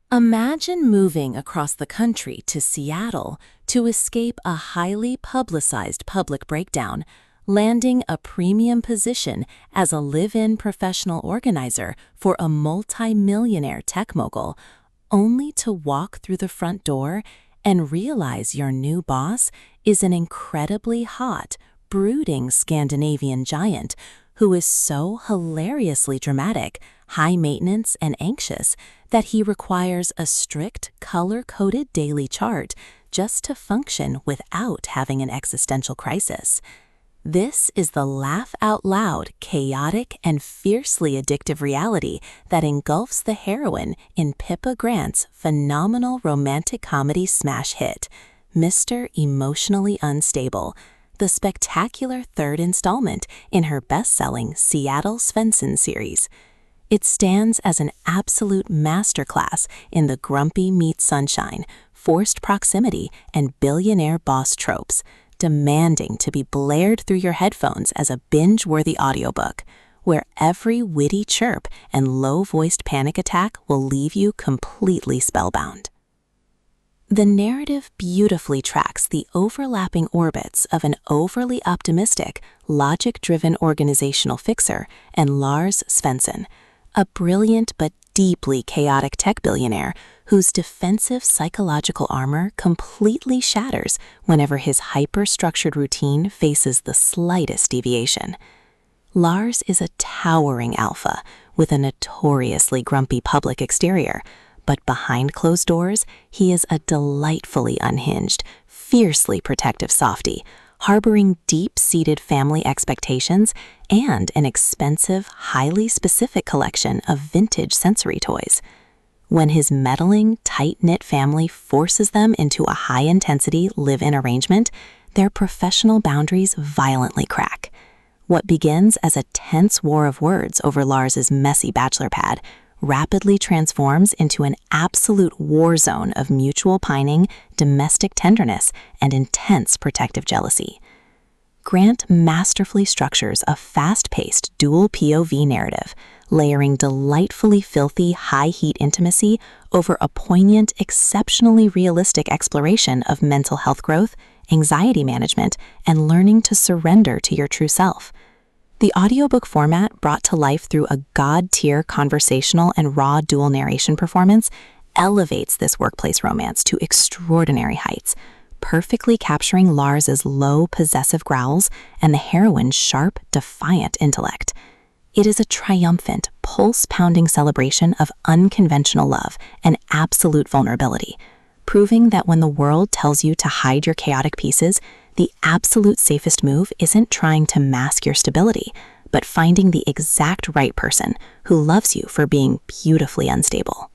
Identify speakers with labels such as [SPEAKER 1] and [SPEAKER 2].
[SPEAKER 1] Imagine moving across the country to Seattle to escape a highly publicized public breakdown, landing a premium position as a live-in professional organizer for a multi-millionaire tech mogul, only to walk through the front door and realize your new boss is an incredibly hot, brooding Scandinavian giant who is so hilariously dramatic, high-maintenance, and anxious that he requires a strict, color-coded daily chart just to function without having an existential crisis. This is the laugh-out-loud, chaotic, and fiercely addictive reality that engulfs the heroine in Pippa Grant's phenomenal romantic comedy smash hit, Mr. Emotionally Unstable, the spectacular third installment in her best-selling Lars Svensson series. It stands as an absolute masterclass in the grumpy meets sunshine, forced proximity, and billionaire boss tropes, demanding to be blared through your headphones as a binge-worthy audiobook, where every witty chirp and low-voiced panic attack will leave you completely spellbound. The narrative beautifully tracks the overlapping orbits of an overly optimistic, logic-driven organizational fixer and Lars Svensson, a brilliant but deeply chaotic tech billionaire whose defensive psychological armor completely shatters whenever his hyper-structured routine faces the slightest deviation. Lars is a towering alpha with a notoriously grumpy public exterior, but behind closed doors, he is a delightfully unhinged, fiercely protective softie, harboring deep-seated family expectations and an expensive, highly specific collection of vintage sensory toys. When his meddling, tight-knit family forces them into a high-intensity live-in arrangement, their professional boundaries violently crack. What begins as a tense war of words over Lars's messy bachelor pad rapidly transforms into an absolute war zone of mutual pining, domestic tenderness, and intense protective jealousy. Grant masterfully structures a fast-paced dual POV narrative, layering delightfully filthy high-heat intimacy over a poignant, exceptionally realistic exploration of mental health growth, anxiety management, and learning to surrender to your true self. The audiobook format, brought to life through a god-tier conversational and raw dual narration performance, elevates this workplace romance to extraordinary heights, perfectly capturing Lars's low, possessive growls and the heroine's sharp, defiant intellect. It is a triumphant, pulse-pounding celebration of unconventional love and absolute vulnerability, proving that when the world tells you to hide your chaotic pieces, the absolute safest move isn't trying to mask your stability, but finding the exact right person who loves you for being beautifully unstable.